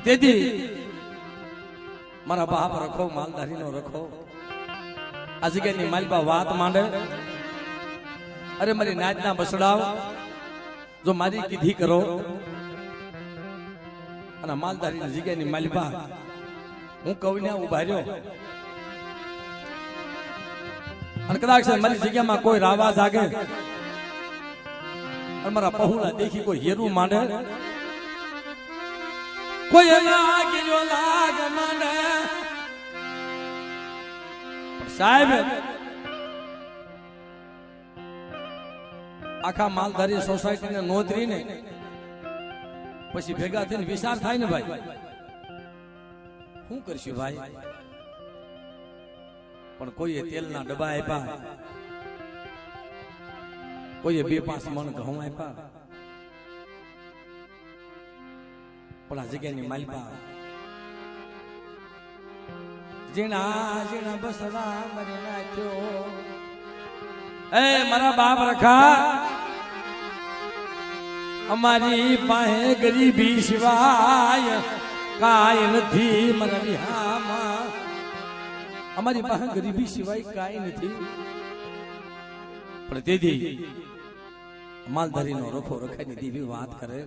તેથી મારા બાપ રખો માલધારી નો રખો આ જગ્યાની માલપા વાત માંડે અરે મારી નાચના બસડાવ જો મારી કીધી કરો અને માલધારી જગ્યાની માલપા હું કવિને ઉભા રહ્યો અને કદાચ મારી જગ્યામાં કોઈ રાવા જાગે અને મારા પहुला દેખી કોઈ હેરું માંડે કોઈ લાગ્યો લાગ માંડે સાહેબ આખા માલધારી સોસાયટી ને નોંધરી ને પછી ભેગા થઈને વિચાર થાય ને ભાઈ શું કરશું ભાઈ પણ કોઈએ તેલના ડબ્બા આપ્યા કોઈએ 2-5 મણ ઘઉં આપ્યા પણ આ જગ્યાની માલપા જીણા જીણા બસડા મરી નાખ્યો એ મારા બાપ રખા અમારી પાસે ગરીબી સિવાય કાંઈ નથી મારા વિહામાં અમારી પાસે ગરીબી સિવાય કાંઈ નથી પણ તેથી માલધારી નો રખો રખાની દેવી વાત કરે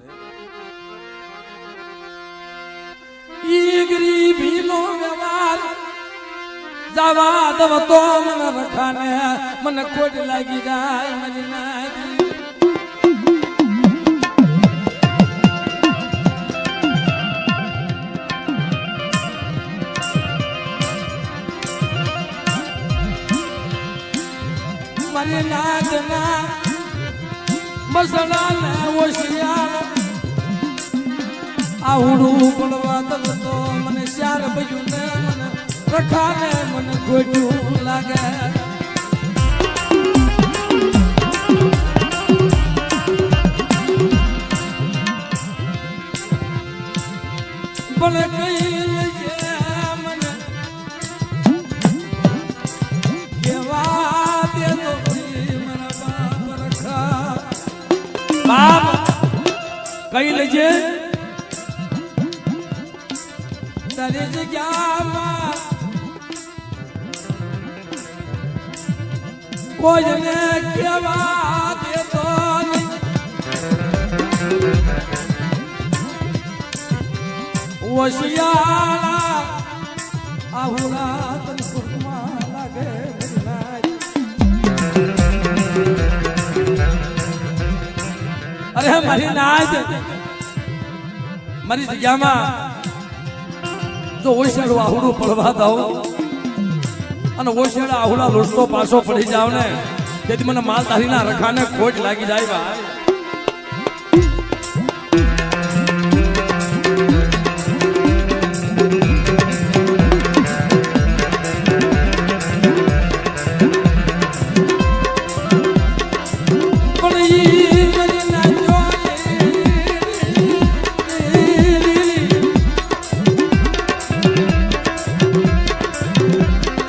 ઈ ગરીબી નો વ્યવહાર જવા દવ તો મને રખાને મને ખોટ લાગી જાય મને નાજી મને નાદના મસલા ને ઓશિયાર આવડું પડવા તો મને શાર ભયું ને મને રખાને મને ખોટું લાગે પણ કઈ લઈએ મને કેવા દે તો મારા બાપ રખા બાપ કઈ લેજે તારી જગ્યામાં કોઈને કેવા દેતો નહીં ઓશિયાળા આહુરા તન સુખમાં લાગે અરે મારી નાચ મારી જગ્યામાં જો ઓશિયાળું આહુડું પડવા દઉં અને ઓશિયાળા આહુડા લોસતો પાછો પડી જાવ ને તેથી મને માલધારીના રખાને ખોટ લાગી જાય ભાઈ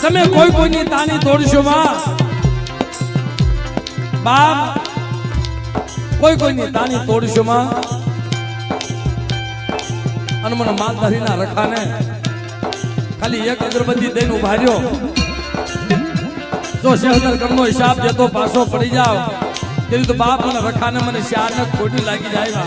તમે કોઈ કોઈની તાની તોડશો માં બાપ કોઈ કોઈની તાની તોડશો માં અને મને માલધારીના રખાને ખાલી એક અગરબત્તી દઈને ઉભા રહ્યો જો શહેર કરનો હિસાબ દેતો પાછો પડી જાવ તેવી તો બાપ મને રખાને મને શાર ને ખોટી લાગી જાય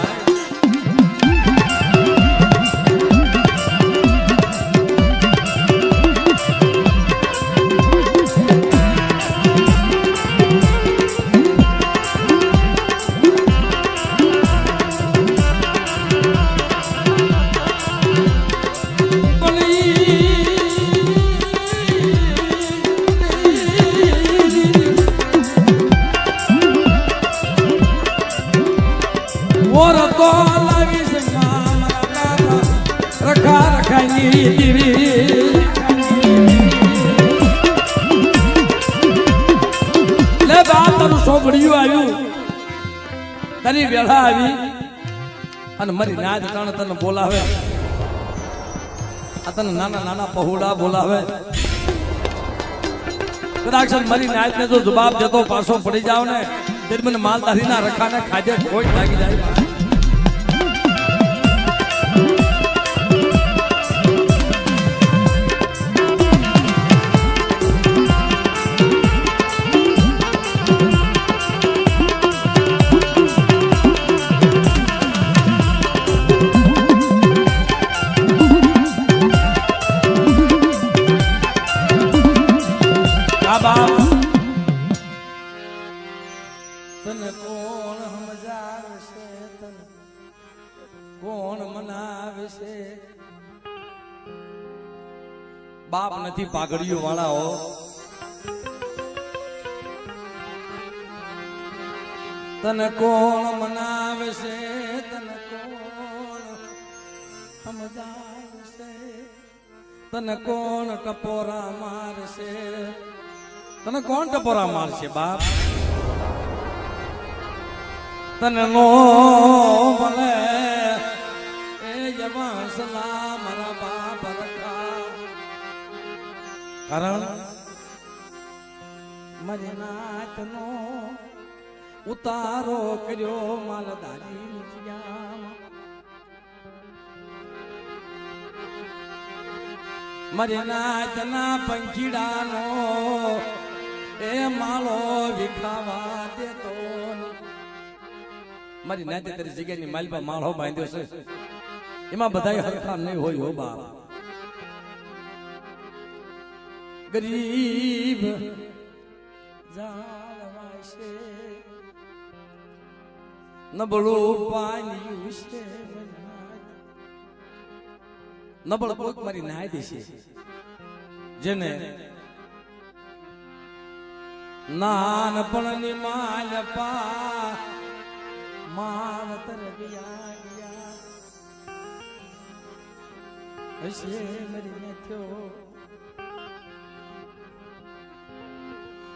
તારી વેળા આવી અને મારી નાચ તાણ તને બોલાવે આ તને નાના નાના પહોળા બોલાવે કદાચ મારી નાચ ને જો જવાબ દેતો પાછો પડી જાવ ને તે મને માલધારીના રખાને ખાધે ખોટ લાગી જાય કોણ મનાવે છે બાપ નથી પાઘડીઓ વાળાઓ તને કોણ મનાવે છે તને કોણ સમજાવે છે તને કોણ ટપોરા મારશે તને કોણ ટપોરા મારશે બાપ તને નો મળે એ જવા સલા મારા બાપ રખા કારણ મારી નાતનો ઉતારો કર્યો માલધારી નીચિયામાં મારી નાતના પંખીડાનો એ માળો વિખાવા દેતો મારી નાતે તારી જગ્યાની માલમાં માળો બાંધ્યો છે એમાં બધાય હરખા નહીં હોય હો બાપ ગરીબ જાળવાશે નબળું પાણી છે નબળ કોઈક મારી નાય દેશે જેને નાનપણની માલ પા માવતર ગયા ગયા હશે મરીને થયો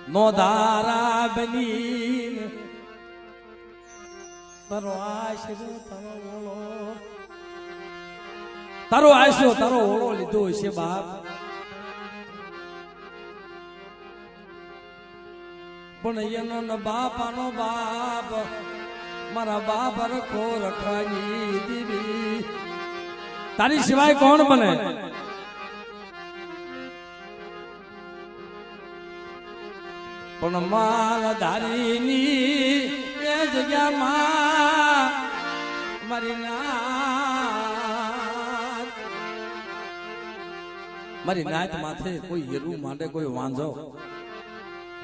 નો ધારા બની તારો આશરો તારો આશરો તારો ઓળો લીધો છે બાપ પણ એનો ન બાપાનો બાપ મારા બાપ રખો રખવાની દીવી તારી સિવાય કોણ બને પણ માલધારીની એ જગ્યામાં મારી નાત માથે કોઈ હીરું માટે કોઈ વાંધો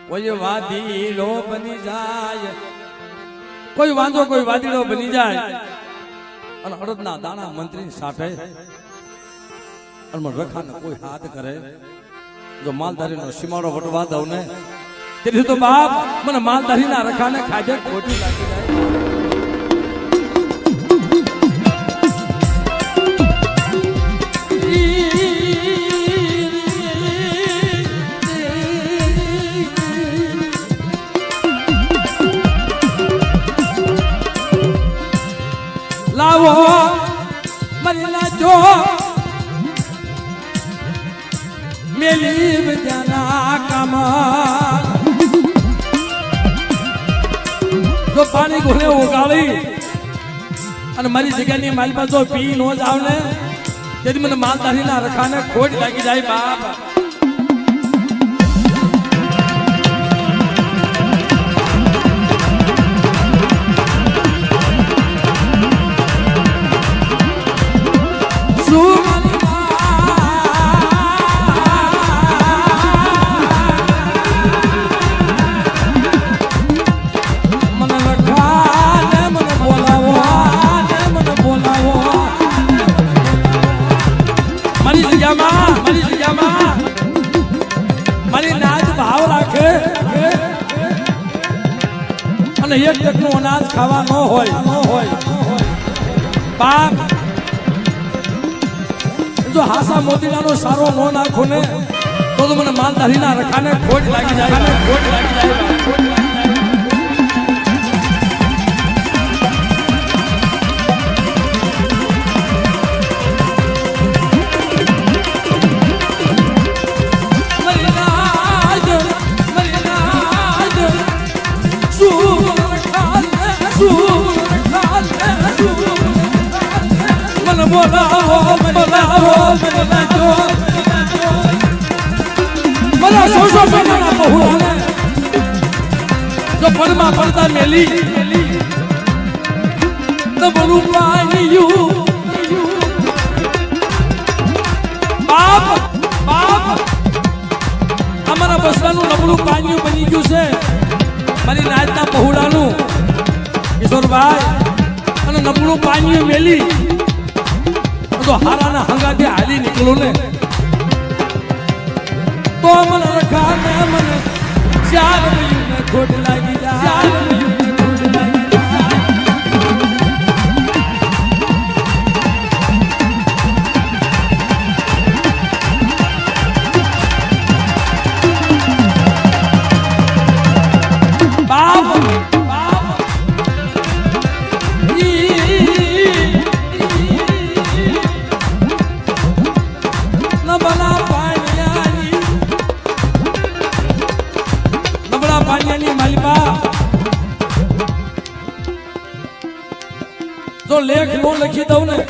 કોઈ વાદીડો બની જાય કોઈ વાંધો કોઈ વાદીડો બની જાય અને અડદના દાણા મંત્રી સાથે અને રખાને કોઈ હાથ કરે જો માલધારીનો સીમાડો વટવા દઉં ને તેથી તો બાપ મને માલધારીના રખાને ખાજે ખોટી લાગી જાય લાવો મરી ના જો મેલી વિદ્યાના કામા જો પાણી ઘોડે ઉગાડી અને મારી જગ્યાની માલમાં જો પી નો જાવ ને તેથી મને માલધારીના રખાને ખોટ લાગી જાય બાપ મારી નાત ભાવ રાખે અને એક ટકનું અનાજ ખાવા ન હોય બાપ જો હાસા મોતીલાનો સારો ન નાખો ને તો મને માલધારીના રખાને ખોટ લાગી જાય જો પરમાં પડતા મેલી તો બોલું પાણીયું બાપ અમારા બસરાનું નબળું પાણીયું બની ગયું છે મારી નાચના પહોળાનું કિશોરભાઈ અને નબળું પાણીયું મેલી જો હારાના હંગાથી હાલી નીકળું ને તો મને રખા ને મને ચાર મહિને ખોટ લાગી જાય જો લેખ નો લખી દઉં ને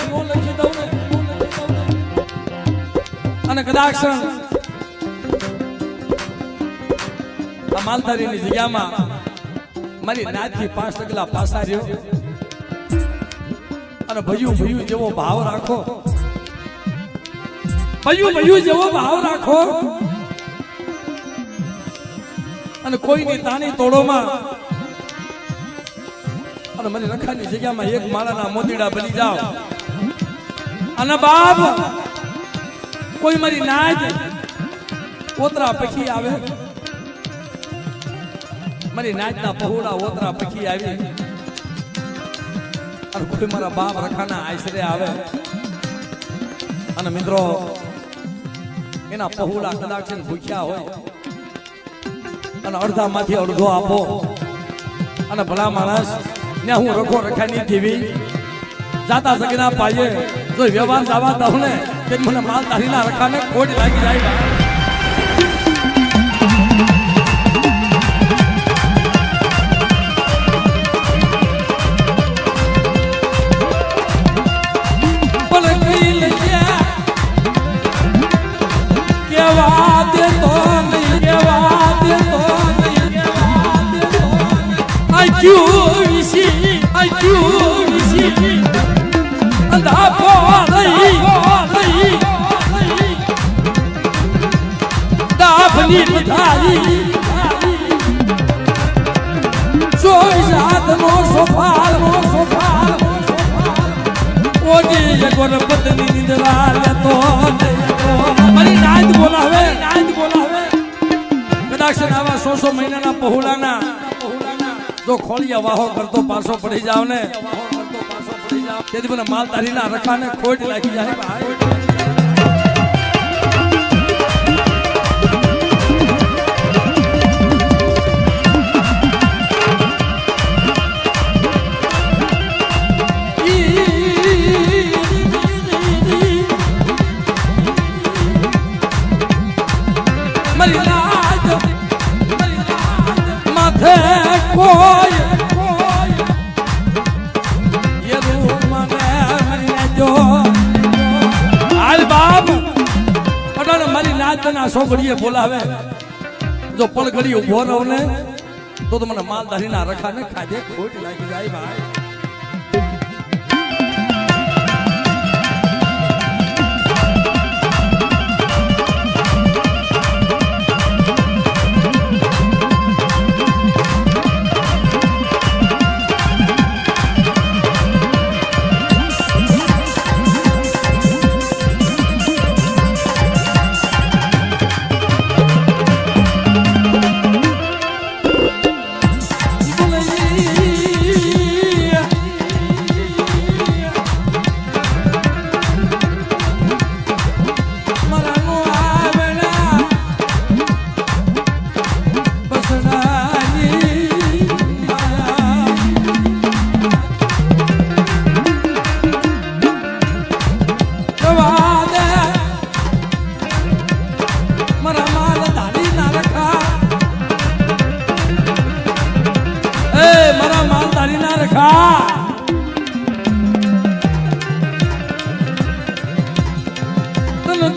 અને કદાચ આ માલધારીની જગ્યામાં મારી નાતથી 5 ડગલા પાસા રહ્યો અને ભયું જેવો ભાવ રાખો ભયું જેવો ભાવ રાખો અને કોઈની તાની તોડોમાં અને મને રખાની જગ્યામાં એક માળાના મોતીડા બની જાઓ અને બાપ કોઈ મારી નાજ ઓતરા પખી આવે મારી નાજના પહોળા ઓતરા પખી આવી અને કોઈ મારા બાપ રખાના આશરે આવે અને મિત્રો એના પહોળા કદાચ ભૂખ્યા હોય અને અડધામાંથી અડધો આપો અને ભલા માણસ ને હું રખો રખાની ટીવી જાતા સગના પાયે જો વ્યવહાર જવા દઉં ને તે મને માલધારીના રખાને ખોટ લાગી જાય સો મહિનાના પહોળાના જો ખોળિયા વાહો કરતો પાછો પડી જાવ ને તેથી મને માલધારીના રખાને ખોટ લાગી જાય ભાઈ છોકરીએ બોલાવે જો પળઘડી ઉભો રહો ને તો મને માલધારીના રખાને ખાધે ખોટ લાગી જાય ભાઈ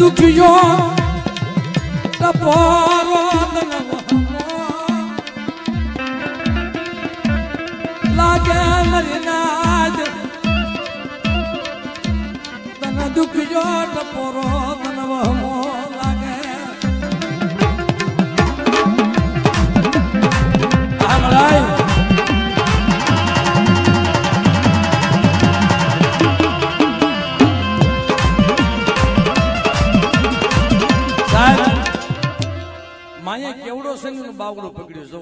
દુખિયો ટપોરો લાગે મારી નાદ તને દુખિયો ટપોરો તને વહમો લાગે આમળાઈ બાવડું પકડ્યું જો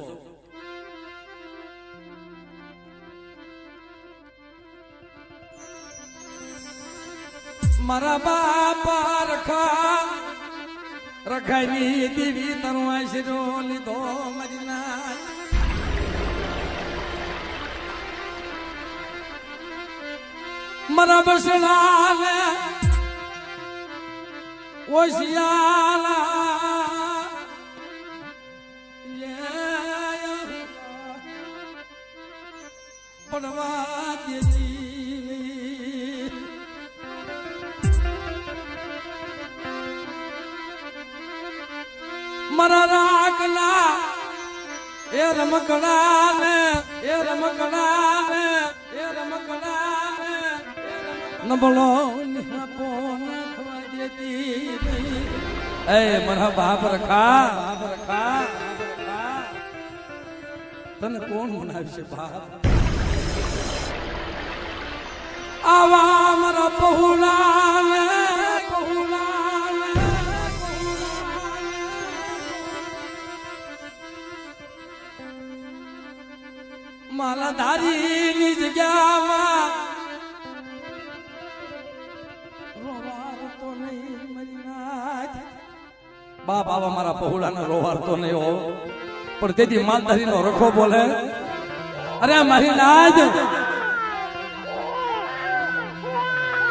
મારા બાપા રખાની દેવી તરુ આશરો લીધો મરીના મારા બસડાને ઓશિયાલા પડવા દેતી મારા રાખલા એ રમકડા ને નબળો નિહાપો નખવા દેતી એ મારા બાપ રખા તને કોણ મનાવી છે બાપ આવા મારા પહુલાને મારા ધારીની જગ્યામાં રોવાર તો નહીં મરી નાખ બાપ આવા મારા પહુલાને રોવાર તો નહીં હો પણ તેથી માલધારીનો રખો બોલે અરે મારી નાજ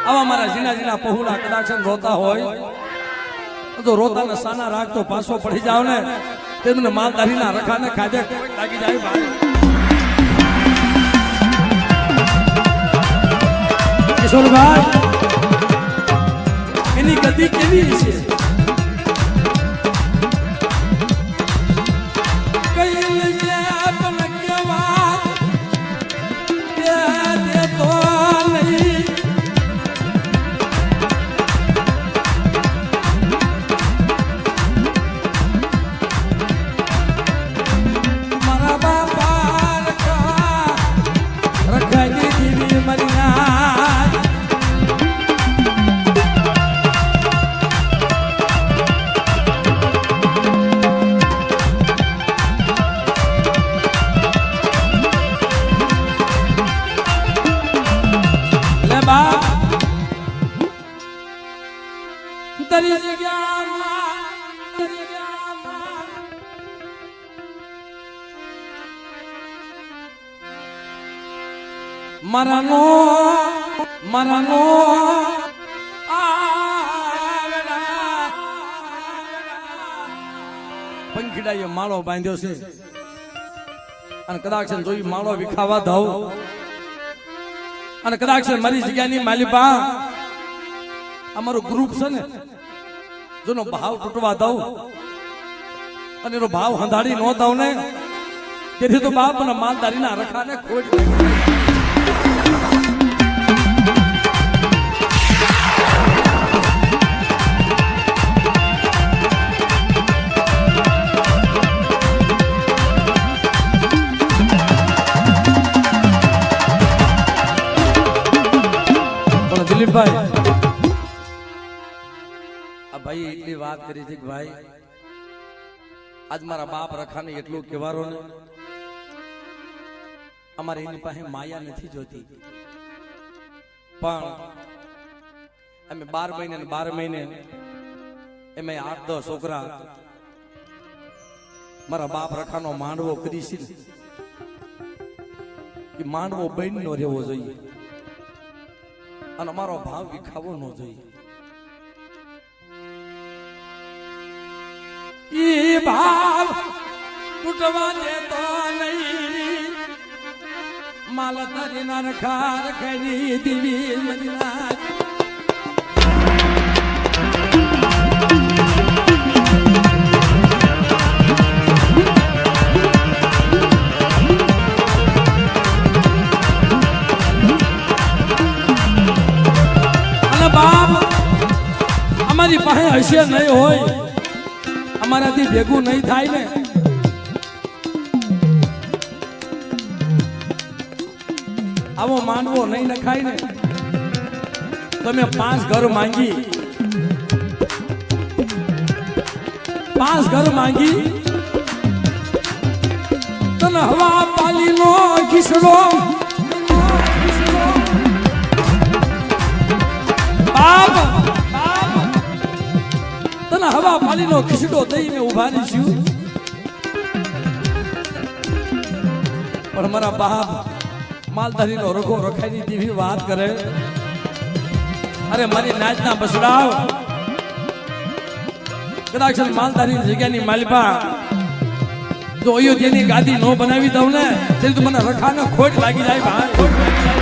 આવા મારા ઝીણા પહુલા કદાચ રોતા હોય તો રોતાને સાના રાખતો પાછો પડી જાવ ને તેમને માલધારીના રખાને ખાધે લાગી જાય ભાઈ કિશોરભાઈ એની ગતિ કેવી છે મરનો પંખીડાએ માળો બાંધ્યો છે અને કદાચ જોઈ માળો વિખાવા દઉં અને કદાચ મારી જગ્યાની માલિપા અમારું ગ્રુપ છે ને જેનો ભાવ તૂટવા દઉં અને એનો ભાવ હંધાડી ન દઉં ને તેથી તો બાપ અને માલધારીના રખાને ખોટ દિલીપભાઈ આ ભાઈ એટલી વાત કરી છે કે ભાઈ આજ મારા બાપ રખાને એટલું કહેવારો ને અમારે એની પાસે માયા નથી જોતી પણ અમે 12 મહિને એમાં 8-10 છોકરા મારા બાપ રખાનો માંડવો કરી છે એ માંડવો બહેનનો રહેવો જોઈએ અને અમારો ભાવ વિખાવો ન જોઈએ ઈ ભાવ તૂટવા દેતો નહીં માલધારીના રખા રખાની દેવી મદીના અમારી પાસે હશે નહીં હોય અમારાથી ભેગું નહીં થાય ને આવો માનવો નહીં નખાય ને તમે 5 ઘર માંગી 5 ઘર માંગી તને હવા પાલીનો ઘીસડો બાપ તને હવા પાલીનો ખીસડો દઈ મેં ઉભા રહીશું પણ મારા બાપ માલધારીનો રખો રખાઈની જેવી વાત કરે અરે મારી નાચના બસડાવ કદાચ માલધારી જગ્યાની માલિપા જો અયોધ્યાની ગાદી ન બનાવી દઉં ને તો મને રખાને ખોટ લાગી જાય ભાઈ